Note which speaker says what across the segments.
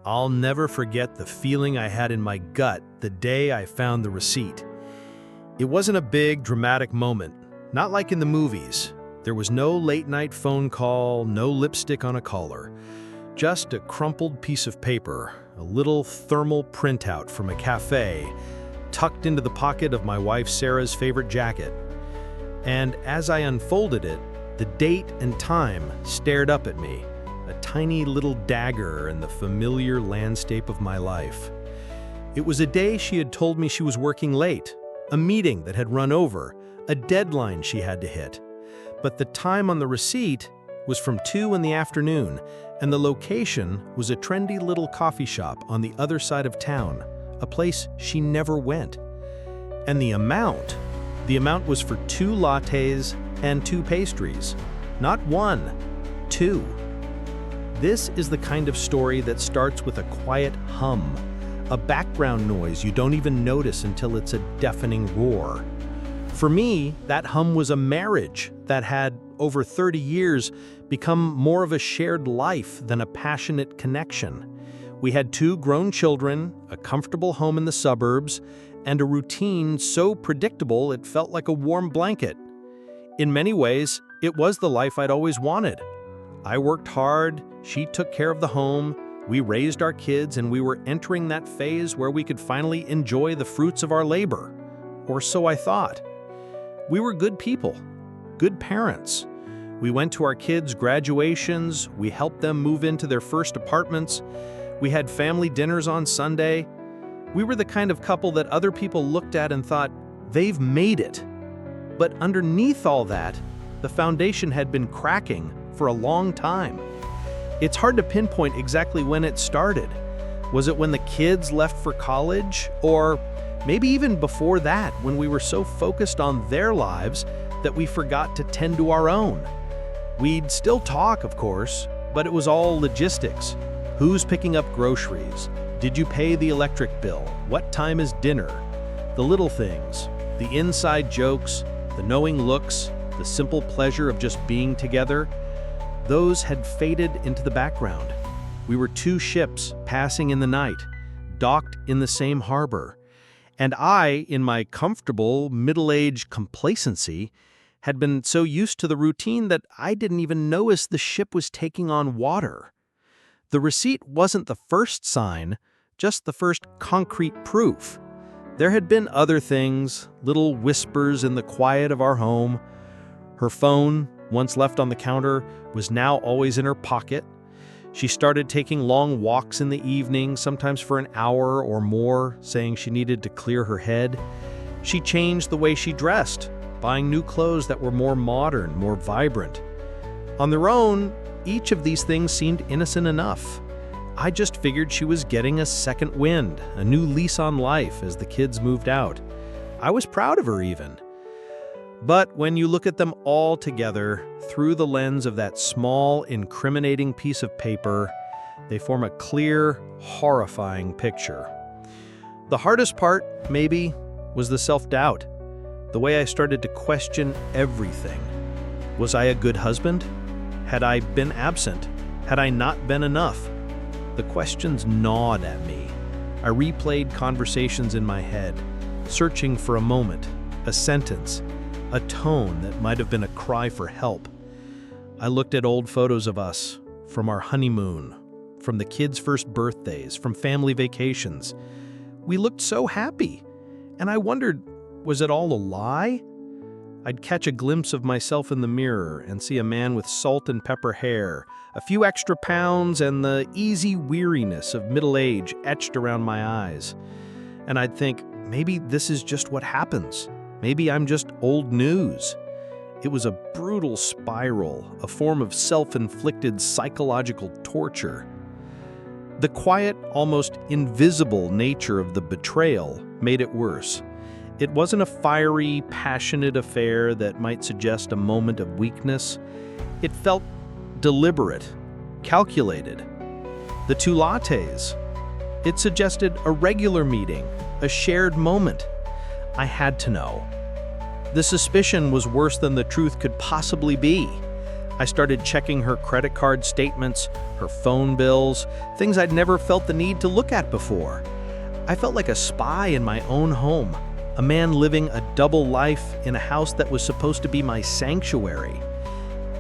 Speaker 1: I'll never forget the feeling I had in my gut the day I found the receipt. It wasn't a big, dramatic moment, not like in the movies. There was no late-night phone call, no lipstick on a collar. Just a crumpled piece of paper, a little thermal printout from a cafe, tucked into the pocket of my wife Sarah's favorite jacket. And as I unfolded it, the date and time stared up at me, a tiny little dagger in the familiar landscape of my life. It was a day she had told me she was working late, a meeting that had run over, a deadline she had to hit. But the time on the receipt was from 2 in the afternoon, and the location was a trendy little coffee shop on the other side of town, a place she never went. And the amount was for 2 lattes and 2 pastries. Not 1, 2. This is the kind of story that starts with a quiet hum, a background noise you don't even notice until it's a deafening roar. For me, that hum was a marriage that had, over 30 years, become more of a shared life than a passionate connection. We had 2 grown children, a comfortable home in the suburbs, and a routine so predictable it felt like a warm blanket. In many ways, it was the life I'd always wanted. I worked hard, she took care of the home, we raised our kids, and we were entering that phase where we could finally enjoy the fruits of our labor. Or so I thought. We were good people, good parents. We went to our kids' graduations, we helped them move into their first apartments, we had family dinners on Sunday. We were the kind of couple that other people looked at and thought, they've made it. But underneath all that, the foundation had been cracking for a long time. It's hard to pinpoint exactly when it started. Was it when the kids left for college? Or maybe even before that, when we were so focused on their lives that we forgot to tend to our own? We'd still talk, of course, but it was all logistics. Who's picking up groceries? Did you pay the electric bill? What time is dinner? The little things, the inside jokes, the knowing looks, the simple pleasure of just being together, those had faded into the background. We were 2 ships passing in the night, docked in the same harbor. And I, in my comfortable, middle-aged complacency, had been so used to the routine that I didn't even notice the ship was taking on water. The receipt wasn't the first sign, just the first concrete proof. There had been other things, little whispers in the quiet of our home. Her phone, once left on the counter, was now always in her pocket. She started taking long walks in the evening, sometimes for an hour or more, saying she needed to clear her head. She changed the way she dressed, buying new clothes that were more modern, more vibrant. On their own, each of these things seemed innocent enough. I just figured she was getting a second wind, a new lease on life as the kids moved out. I was proud of her even. But when you look at them all together, through the lens of that small, incriminating piece of paper, they form a clear, horrifying picture. The hardest part, maybe, was the self-doubt. The way I started to question everything. Was I a good husband? Had I been absent? Had I not been enough? The questions gnawed at me. I replayed conversations in my head, searching for a moment, a sentence, a tone that might have been a cry for help. I looked at old photos of us, from our honeymoon, from the kids' first birthdays, from family vacations. We looked so happy, and I wondered, was it all a lie? I'd catch a glimpse of myself in the mirror and see a man with salt and pepper hair, a few extra pounds, and the easy weariness of middle age etched around my eyes. And I'd think, maybe this is just what happens. Maybe I'm just old news. It was a brutal spiral, a form of self-inflicted psychological torture. The quiet, almost invisible nature of the betrayal made it worse. It wasn't a fiery, passionate affair that might suggest a moment of weakness. It felt deliberate, calculated. The 2 lattes. It suggested a regular meeting, a shared moment. I had to know. The suspicion was worse than the truth could possibly be. I started checking her credit card statements, her phone bills, things I'd never felt the need to look at before. I felt like a spy in my own home, a man living a double life in a house that was supposed to be my sanctuary.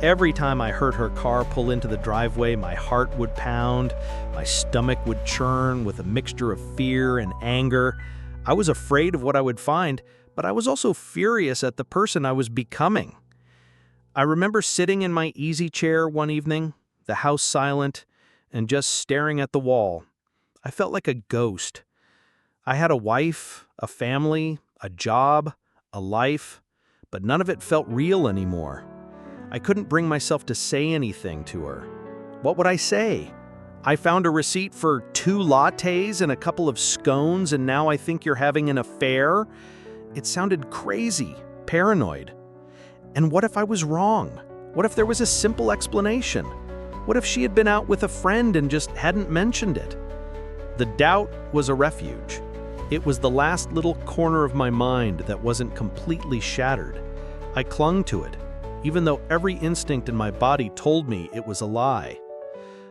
Speaker 1: Every time I heard her car pull into the driveway, my heart would pound, my stomach would churn with a mixture of fear and anger. I was afraid of what I would find, but I was also furious at the person I was becoming. I remember sitting in my easy chair one evening, the house silent, and just staring at the wall. I felt like a ghost. I had a wife, a family, a job, a life, but none of it felt real anymore. I couldn't bring myself to say anything to her. What would I say? I found a receipt for 2 lattes and a couple of scones, and now I think you're having an affair? It sounded crazy, paranoid. And what if I was wrong? What if there was a simple explanation? What if she had been out with a friend and just hadn't mentioned it? The doubt was a refuge. It was the last little corner of my mind that wasn't completely shattered. I clung to it, even though every instinct in my body told me it was a lie.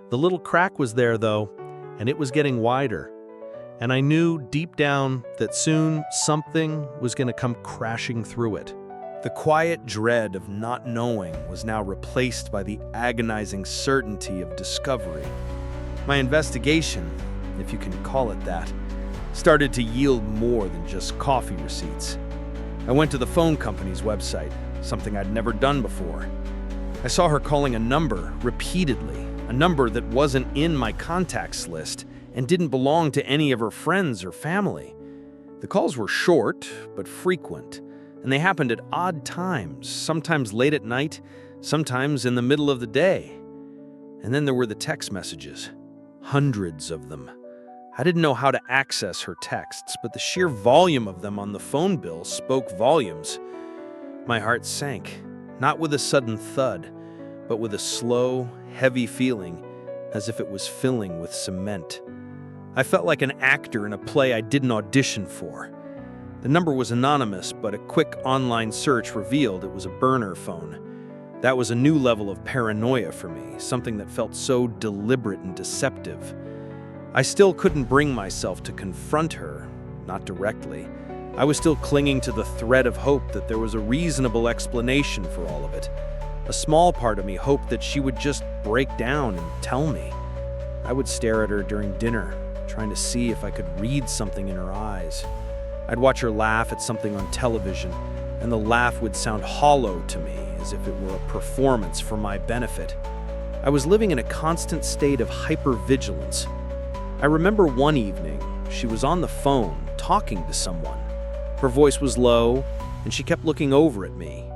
Speaker 1: The little crack was there, though, and it was getting wider. And I knew deep down that soon something was going to come crashing through it. The quiet dread of not knowing was now replaced by the agonizing certainty of discovery. My investigation, if you can call it that, started to yield more than just coffee receipts. I went to the phone company's website, something I'd never done before. I saw her calling a number repeatedly, a number that wasn't in my contacts list and didn't belong to any of her friends or family. The calls were short but frequent, and they happened at odd times, sometimes late at night, sometimes in the middle of the day. And then there were the text messages, hundreds of them. I didn't know how to access her texts, but the sheer volume of them on the phone bill spoke volumes. My heart sank, not with a sudden thud, but with a slow, heavy feeling, as if it was filling with cement. I felt like an actor in a play I didn't audition for. The number was anonymous, but a quick online search revealed it was a burner phone. That was a new level of paranoia for me, something that felt so deliberate and deceptive. I still couldn't bring myself to confront her, not directly. I was still clinging to the thread of hope that there was a reasonable explanation for all of it. A small part of me hoped that she would just break down and tell me. I would stare at her during dinner, trying to see if I could read something in her eyes. I'd watch her laugh at something on television, and the laugh would sound hollow to me, as if it were a performance for my benefit. I was living in a constant state of hypervigilance. I remember one evening, she was on the phone, talking to someone. Her voice was low, and she kept looking over at me.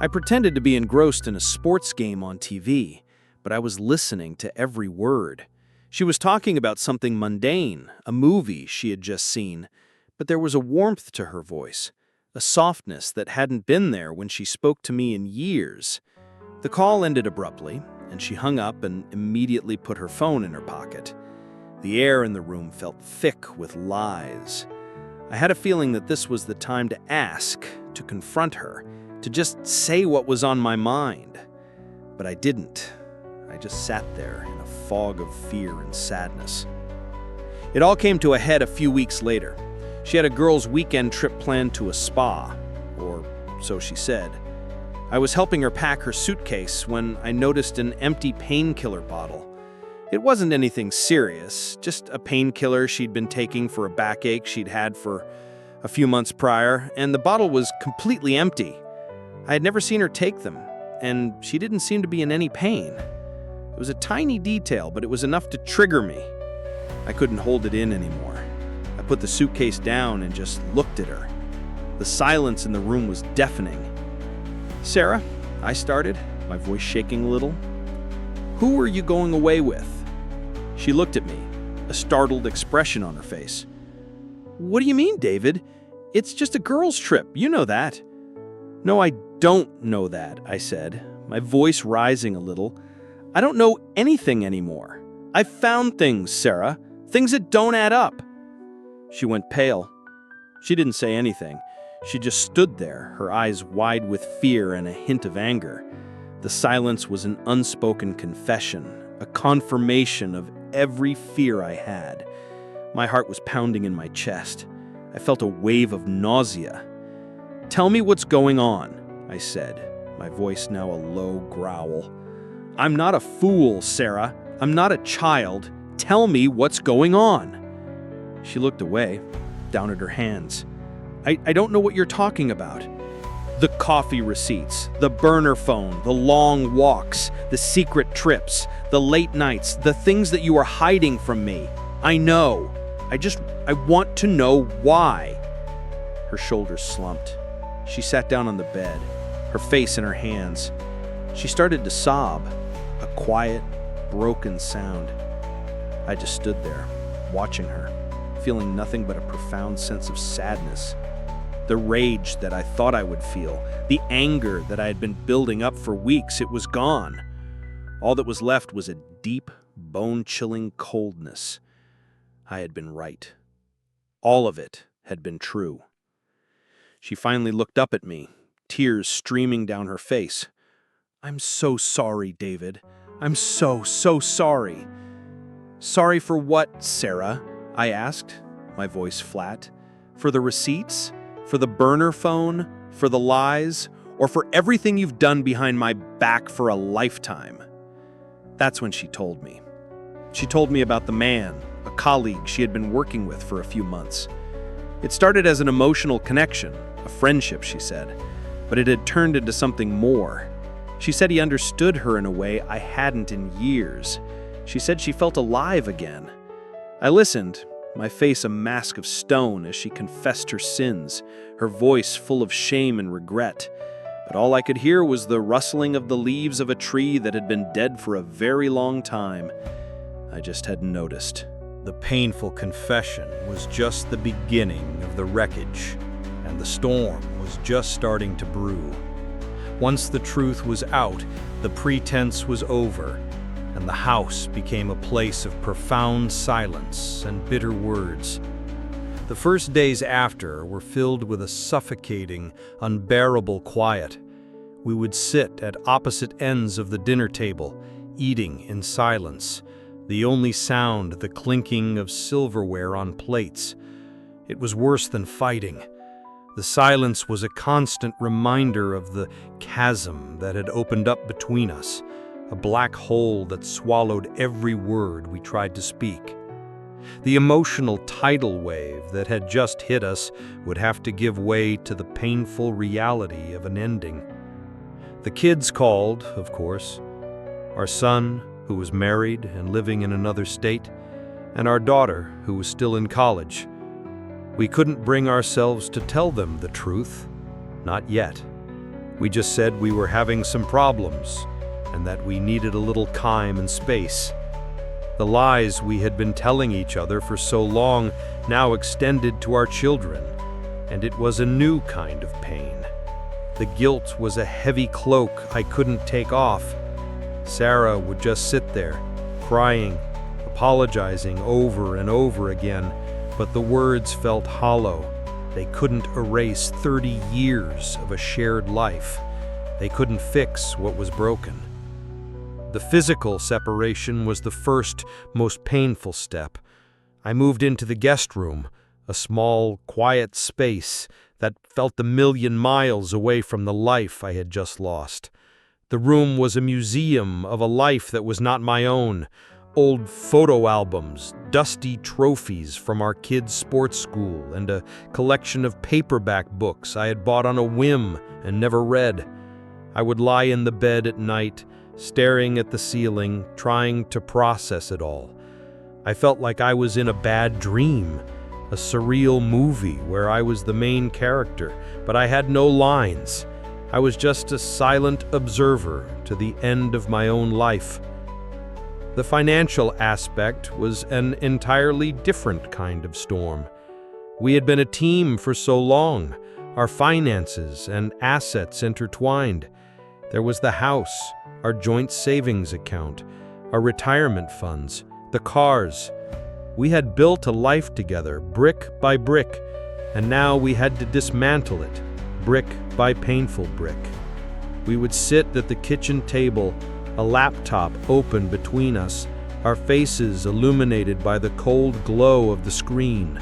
Speaker 1: I pretended to be engrossed in a sports game on TV, but I was listening to every word. She was talking about something mundane, a movie she had just seen, but there was a warmth to her voice, a softness that hadn't been there when she spoke to me in years. The call ended abruptly, and she hung up and immediately put her phone in her pocket. The air in the room felt thick with lies. I had a feeling that this was the time to ask, to confront her, to just say what was on my mind. But I didn't. I just sat there in a fog of fear and sadness. It all came to a head a few weeks later. She had a girls' weekend trip planned to a spa, or so she said. I was helping her pack her suitcase when I noticed an empty painkiller bottle. It wasn't anything serious, just a painkiller she'd been taking for a backache she'd had for a few months prior, and the bottle was completely empty. I had never seen her take them, and she didn't seem to be in any pain. It was a tiny detail, but it was enough to trigger me. I couldn't hold it in anymore. I put the suitcase down and just looked at her. The silence in the room was deafening. "Sarah," I started, my voice shaking a little. "Who were you going away with?" She looked at me, a startled expression on her face. "What do you mean, David? It's just a girls' trip, you know that." "No, I don't know that," I said, my voice rising a little. "I don't know anything anymore. I've found things, Sarah, things that don't add up." She went pale. She didn't say anything. She just stood there, her eyes wide with fear and a hint of anger.
Speaker 2: The silence was an unspoken confession, a confirmation of every fear I had. My heart was pounding in my chest. I felt a wave of nausea. "Tell me what's going on," I said, my voice now a low growl. "I'm not a fool, Sarah. I'm not a child. Tell me what's going on." She looked away, down at her hands. I don't know what you're talking about." "The coffee receipts, the burner phone, the long walks, the secret trips, the late nights, the things that you are hiding from me. I know. I want to know why." Her shoulders slumped. She sat down on the bed, her face in her hands. She started to sob, a quiet, broken sound. I just stood there, watching her, feeling nothing but a profound sense of sadness. The rage that I thought I would feel, the anger that I had been building up for weeks, it was gone. All that was left was a deep, bone-chilling coldness. I had been right. All of it had been true. She finally looked up at me, tears streaming down her face. "I'm so sorry, David. I'm so sorry." "Sorry for what, Sarah?" I asked, my voice flat. "For the receipts? For the burner phone? For the lies? Or for everything you've done behind my back for a lifetime?" That's when she told me. She told me about the man, a colleague she had been working with for a few months. It started as an emotional connection, a friendship, she said, but it had turned into something more. She said he understood her in a way I hadn't in years. She said she felt alive again. I listened, my face a mask of stone as she confessed her sins, her voice full of shame and regret. But all I could hear was the rustling of the leaves of a tree that had been dead for a very long time. I just hadn't noticed.
Speaker 1: The painful confession was just the beginning of the wreckage, and the storm was just starting to brew. Once the truth was out, the pretense was over, and the house became a place of profound silence and bitter words. The first days after were filled with a suffocating, unbearable quiet. We would sit at opposite ends of the dinner table, eating in silence, the only sound the clinking of silverware on plates. It was worse than fighting. The silence was a constant reminder of the chasm that had opened up between us, a black hole that swallowed every word we tried to speak. The emotional tidal wave that had just hit us would have to give way to the painful reality of an ending. The kids called, of course. Our son, who was married and living in another state, and our daughter, who was still in college. We couldn't bring ourselves to tell them the truth. Not yet. We just said we were having some problems, and that we needed a little time and space. The lies we had been telling each other for so long now extended to our children, and it was a new kind of pain. The guilt was a heavy cloak I couldn't take off. Sarah would just sit there, crying, apologizing over and over again, but the words felt hollow. They couldn't erase 30 years of a shared life. They couldn't fix what was broken. The physical separation was the first, most painful step. I moved into the guest room, a small, quiet space that felt a million miles away from the life I had just lost. The room was a museum of a life that was not my own. Old photo albums, dusty trophies from our kids' sports school, and a collection of paperback books I had bought on a whim and never read. I would lie in the bed at night, staring at the ceiling, trying to process it all. I felt like I was in a bad dream, a surreal movie where I was the main character, but I had no lines. I was just a silent observer to the end of my own life. The financial aspect was an entirely different kind of storm. We had been a team for so long, our finances and assets intertwined. There was the house, our joint savings account, our retirement funds, the cars. We had built a life together, brick by brick, and now we had to dismantle it, brick by painful brick. We would sit at the kitchen table, a laptop open between us, our faces illuminated by the cold glow of the screen.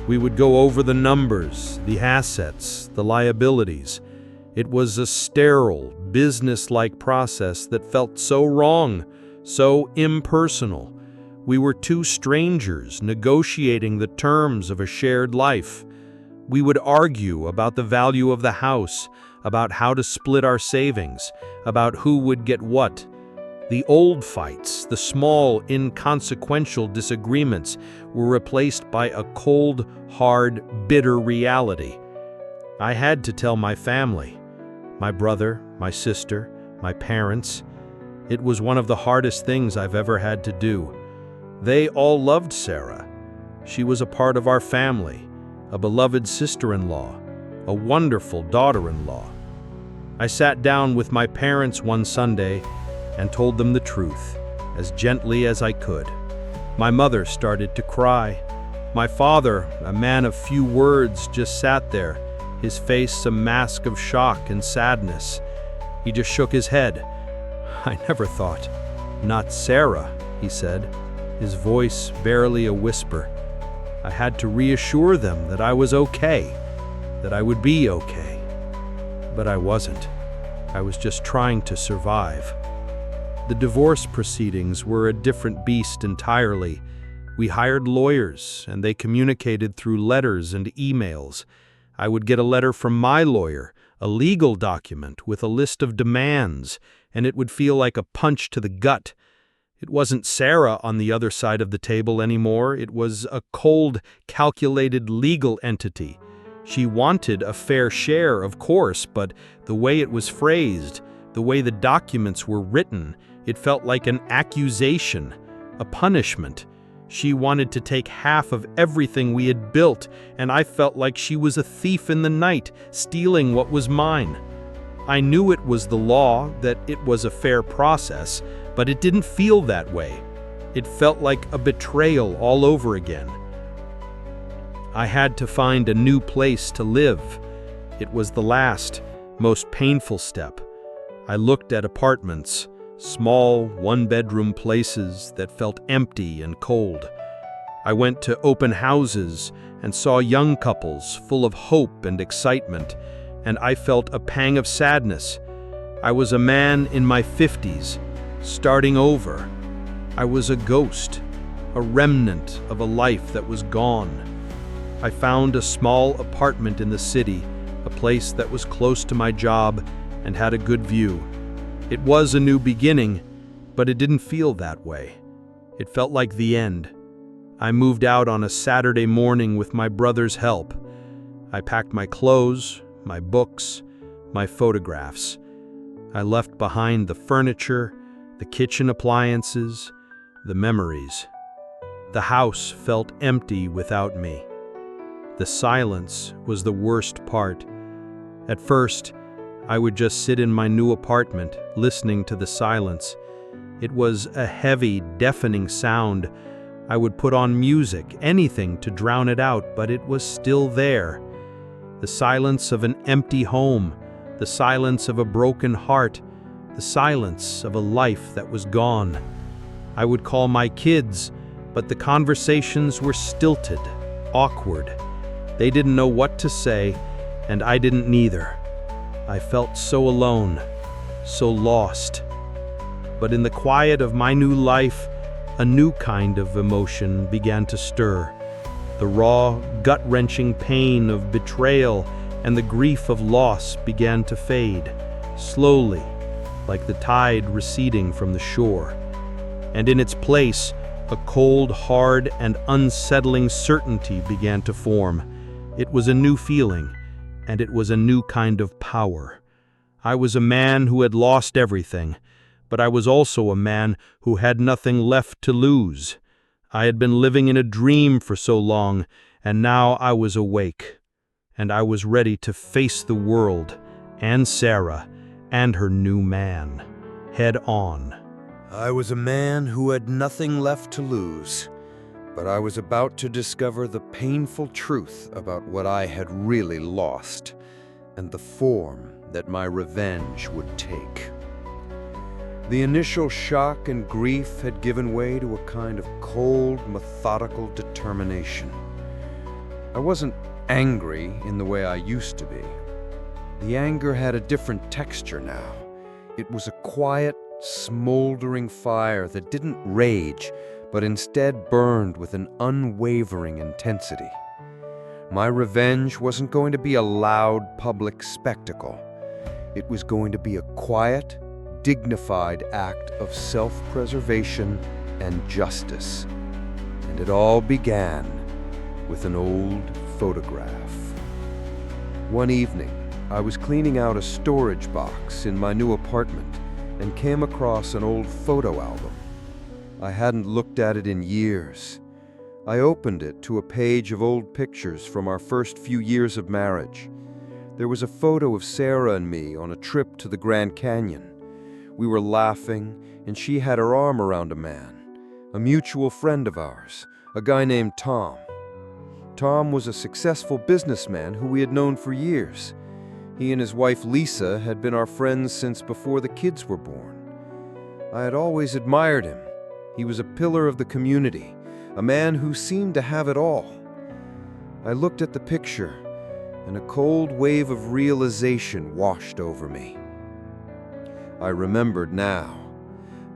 Speaker 1: We would go over the numbers, the assets, the liabilities. It was a sterile, business-like process that felt so wrong, so impersonal. We were two strangers negotiating the terms of a shared life. We would argue about the value of the house, about how to split our savings, about who would get what. The old fights, the small, inconsequential disagreements, were replaced by a cold, hard, bitter reality. I had to tell my family, my brother, my sister, my parents. It was one of the hardest things I've ever had to do. They all loved Sarah. She was a part of our family, a beloved sister-in-law, a wonderful daughter-in-law. I sat down with my parents one Sunday and told them the truth, as gently as I could. My mother started to cry. My father, a man of few words, just sat there, his face a mask of shock and sadness. He just shook his head. I never thought. Not Sarah, he said, his voice barely a whisper. I had to reassure them that I was okay, that I would be okay. But I wasn't. I was just trying to survive. The divorce proceedings were a different beast entirely. We hired lawyers, and they communicated through letters and emails. I would get a letter from my lawyer, a legal document with a list of demands, and it would feel like a punch to the gut. It wasn't Sarah on the other side of the table anymore. It was a cold, calculated legal entity. She wanted a fair share, of course, but the way it was phrased, the way the documents were written, it felt like an accusation, a punishment. She wanted to take half of everything we had built, and I felt like she was a thief in the night, stealing what was mine. I knew it was the law, that it was a fair process, but it didn't feel that way. It felt like a betrayal all over again. I had to find a new place to live. It was the last, most painful step. I looked at apartments, small, one-bedroom places that felt empty and cold. I went to open houses and saw young couples full of hope and excitement, and I felt a pang of sadness. I was a man in my 50s, starting over. I was a ghost, a remnant of a life that was gone. I found a small apartment in the city, a place that was close to my job and had a good view. It was a new beginning, but it didn't feel that way. It felt like the end. I moved out on a Saturday morning with my brother's help. I packed my clothes, my books, my photographs. I left behind the furniture, the kitchen appliances, the memories. The house felt empty without me. The silence was the worst part. At first, I would just sit in my new apartment, listening to the silence. It was a heavy, deafening sound. I would put on music, anything to drown it out, but it was still there. The silence of an empty home, the silence of a broken heart, the silence of a life that was gone. I would call my kids, but the conversations were stilted, awkward. They didn't know what to say, and I didn't neither. I felt so alone, so lost. But in the quiet of my new life, a new kind of emotion began to stir. The raw, gut-wrenching pain of betrayal and the grief of loss began to fade, slowly, like the tide receding from the shore. And in its place, a cold, hard, and unsettling certainty began to form. It was a new feeling, and it was a new kind of power. I was a man who had lost everything, but I was also a man who had nothing left to lose. I had been living in a dream for so long, and now I was awake, and I was ready to face the world, and Sarah, and her new man, head on.
Speaker 3: I was a man who had nothing left to lose, but I was about to discover the painful truth about what I had really lost, and the form that my revenge would take. The initial shock and grief had given way to a kind of cold, methodical determination. I wasn't angry in the way I used to be. The anger had a different texture now. It was a quiet, smoldering fire that didn't rage, but instead burned with an unwavering intensity. My revenge wasn't going to be a loud public spectacle. It was going to be a quiet, dignified act of self-preservation and justice. And it all began with an old photograph. One evening, I was cleaning out a storage box in my new apartment and came across an old photo album. I hadn't looked at it in years. I opened it to a page of old pictures from our first few years of marriage. There was a photo of Sarah and me on a trip to the Grand Canyon. We were laughing, and she had her arm around a man, a mutual friend of ours, a guy named Tom. Tom was a successful businessman who we had known for years. He and his wife Lisa had been our friends since before the kids were born. I had always admired him. He was a pillar of the community, a man who seemed to have it all. I looked at the picture, and a cold wave of realization washed over me. I remembered now.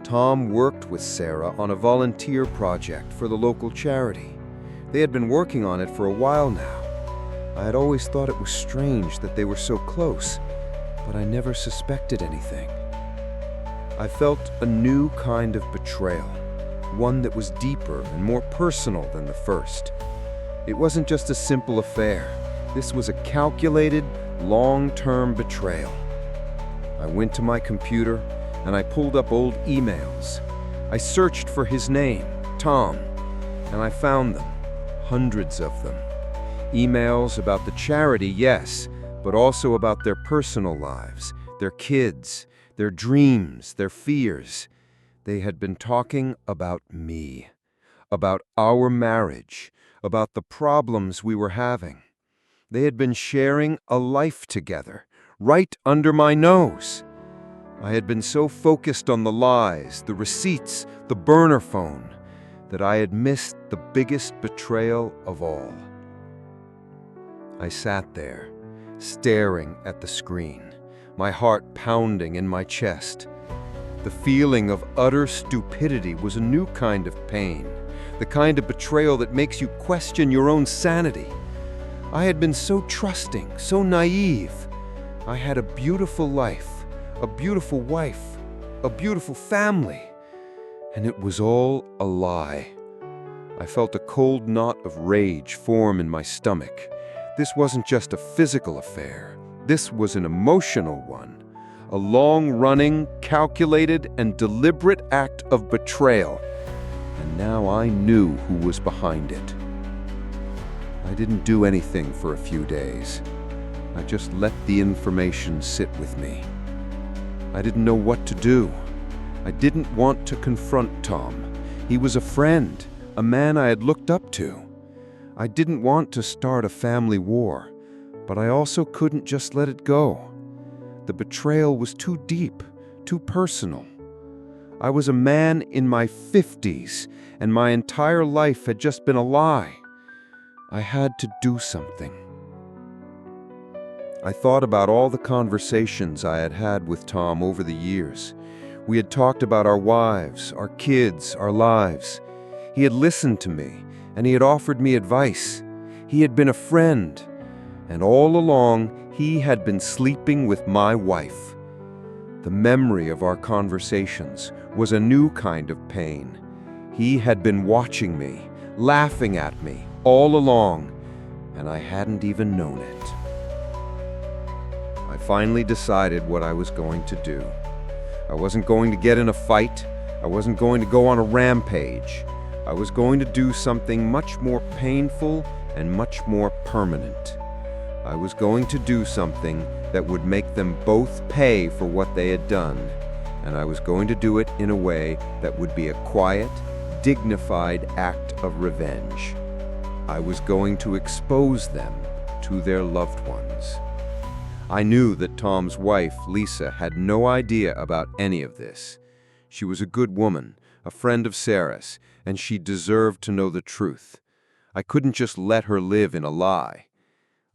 Speaker 3: Tom worked with Sarah on a volunteer project for the local charity. They had been working on it for a while now. I had always thought it was strange that they were so close, but I never suspected anything. I felt a new kind of betrayal, one that was deeper and more personal than the first. It wasn't just a simple affair. This was a calculated, long-term betrayal. I went to my computer and I pulled up old emails. I searched for his name, Tom, and I found them, hundreds of them. Emails about the charity, yes, but also about their personal lives, their kids, their dreams, their fears. They had been talking about me, about our marriage, about the problems we were having. They had been sharing a life together, right under my nose. I had been so focused on the lies, the receipts, the burner phone, that I had missed the biggest betrayal of all. I sat there, staring at the screen, my heart pounding in my chest. The feeling of utter stupidity was a new kind of pain, the kind of betrayal that makes you question your own sanity. I had been so trusting, so naive. I had a beautiful life, a beautiful wife, a beautiful family, and it was all a lie. I felt a cold knot of rage form in my stomach. This wasn't just a physical affair. This was an emotional one, a long-running, calculated, and deliberate act of betrayal. And now I knew who was behind it. I didn't do anything for a few days. I just let the information sit with me. I didn't know what to do. I didn't want to confront Tom. He was a friend, a man I had looked up to. I didn't want to start a family war, but I also couldn't just let it go. The betrayal was too deep, too personal. I was a man in my 50s, and my entire life had just been a lie. I had to do something. I thought about all the conversations I had had with Tom over the years. We had talked about our wives, our kids, our lives. He had listened to me, and he had offered me advice. He had been a friend, and all along he had been sleeping with my wife. The memory of our conversations was a new kind of pain. He had been watching me, laughing at me, all along, and I hadn't even known it. I finally decided what I was going to do. I wasn't going to get in a fight. I wasn't going to go on a rampage. I was going to do something much more painful and much more permanent. I was going to do something that would make them both pay for what they had done, and I was going to do it in a way that would be a quiet, dignified act of revenge. I was going to expose them to their loved ones. I knew that Tom's wife, Lisa, had no idea about any of this. She was a good woman, a friend of Sarah's, and she deserved to know the truth. I couldn't just let her live in a lie.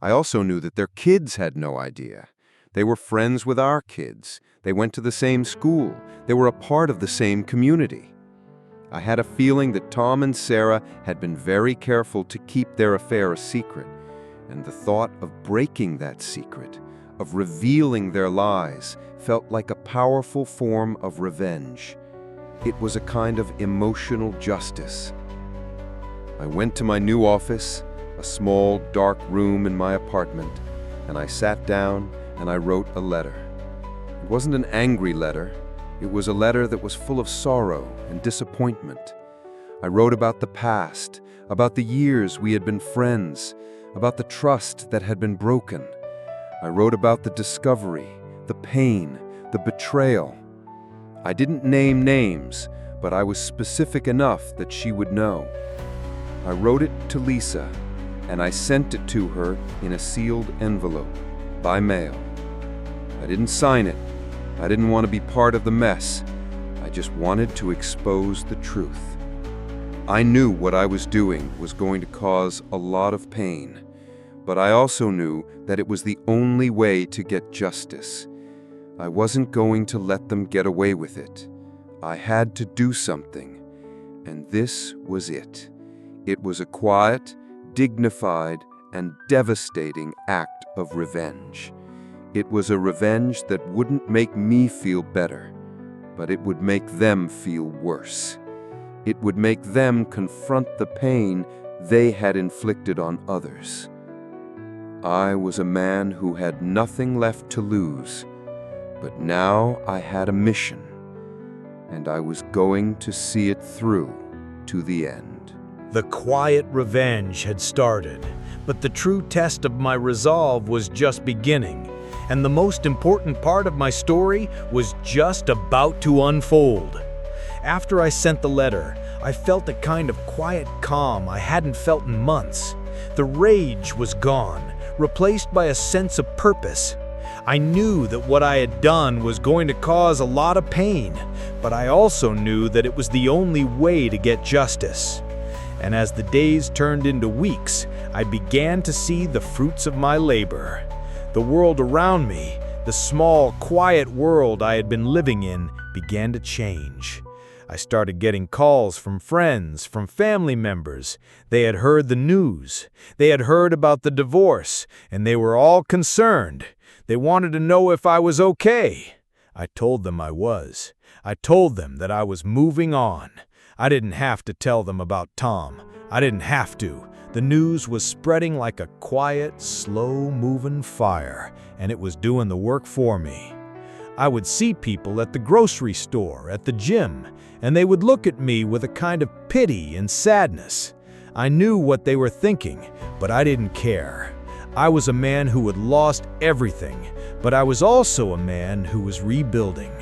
Speaker 3: I also knew that their kids had no idea. They were friends with our kids. They went to the same school. They were a part of the same community. I had a feeling that Tom and Sarah had been very careful to keep their affair a secret, and the thought of breaking that secret, of revealing their lies, felt like a powerful form of revenge. It was a kind of emotional justice. I went to my new office, a small, dark room in my apartment, and I sat down and I wrote a letter. It wasn't an angry letter. It was a letter that was full of sorrow and disappointment. I wrote about the past, about the years we had been friends, about the trust that had been broken. I wrote about the discovery, the pain, the betrayal. I didn't name names, but I was specific enough that she would know. I wrote it to Lisa, and I sent it to her in a sealed envelope, by mail. I didn't sign it. I didn't want to be part of the mess. I just wanted to expose the truth. I knew what I was doing was going to cause a lot of pain, but I also knew that it was the only way to get justice. I wasn't going to let them get away with it. I had to do something, and this was it. It was a quiet, dignified, and devastating act of revenge. It was a revenge that wouldn't make me feel better, but it would make them feel worse. It would make them confront the pain they had inflicted on others. I was a man who had nothing left to lose, but now I had a mission, and I was going to see it through to the end.
Speaker 1: The quiet revenge had started, but the true test of my resolve was just beginning, and the most important part of my story was just about to unfold. After I sent the letter, I felt a kind of quiet calm I hadn't felt in months. The rage was gone, replaced by a sense of purpose. I knew that what I had done was going to cause a lot of pain, but I also knew that it was the only way to get justice. And as the days turned into weeks, I began to see the fruits of my labor. The world around me, the small, quiet world I had been living in, began to change. I started getting calls from friends, from family members. They had heard the news. They had heard about the divorce, and they were all concerned. They wanted to know if I was okay. I told them I was. I told them that I was moving on. I didn't have to tell them about Tom. I didn't have to. The news was spreading like a quiet, slow-moving fire, and it was doing the work for me. I would see people at the grocery store, at the gym, and they would look at me with a kind of pity and sadness. I knew what they were thinking, but I didn't care. I was a man who had lost everything, but I was also a man who was rebuilding.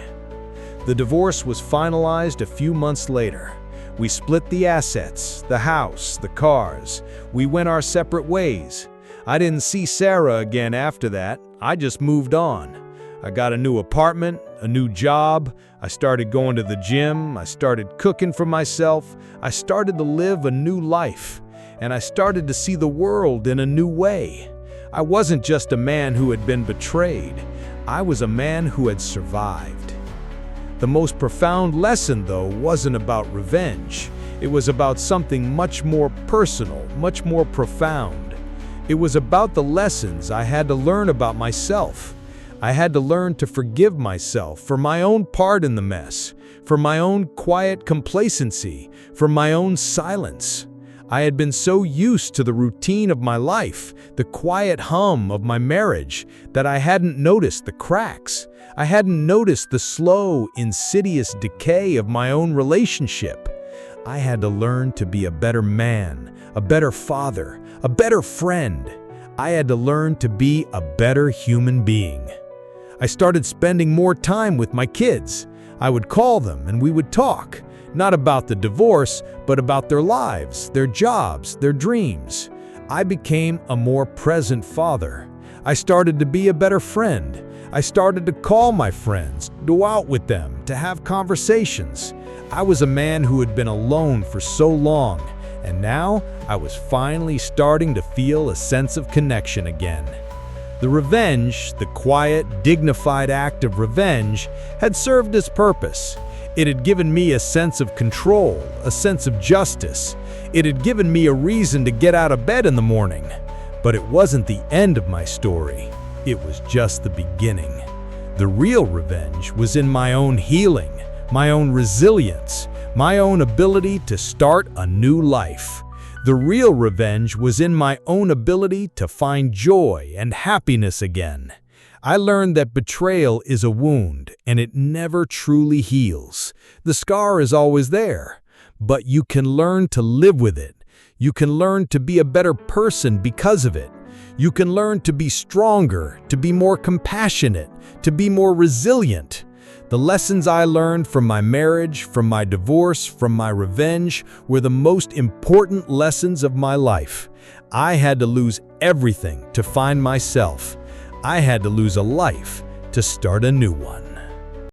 Speaker 1: The divorce was finalized a few months later. We split the assets, the house, the cars. We went our separate ways. I didn't see Sarah again after that. I just moved on. I got a new apartment, a new job. I started going to the gym. I started cooking for myself. I started to live a new life. And I started to see the world in a new way. I wasn't just a man who had been betrayed. I was a man who had survived. The most profound lesson, though, wasn't about revenge. It was about something much more personal, much more profound. It was about the lessons I had to learn about myself. I had to learn to forgive myself for my own part in the mess, for my own quiet complacency, for my own silence. I had been so used to the routine of my life, the quiet hum of my marriage, that I hadn't noticed the cracks. I hadn't noticed the slow, insidious decay of my own relationship. I had to learn to be a better man, a better father, a better friend. I had to learn to be a better human being. I started spending more time with my kids. I would call them and we would talk, not about the divorce, but about their lives, their jobs, their dreams. I became a more present father.
Speaker 4: I started to be a better friend. I started to call my friends, go out with them, to have conversations. I was a man who had been alone for so long, and now I was finally starting to feel a sense of connection again. The revenge, the quiet, dignified act of revenge, had served its purpose. It had given me a sense of control, a sense of justice. It had given me a reason to get out of bed in the morning. But it wasn't the end of my story. It was just the beginning. The real revenge was in my own healing, my own resilience, my own ability to start a new life. The real revenge was in my own ability to find joy and happiness again. I learned that betrayal is a wound, and it never truly heals. The scar is always there, but you can learn to live with it. You can learn to be a better person because of it. You can learn to be stronger, to be more compassionate, to be more resilient. The lessons I learned from my marriage, from my divorce, from my revenge, were the most important lessons of my life. I had to lose everything to find myself. I had to lose a life to start a new one.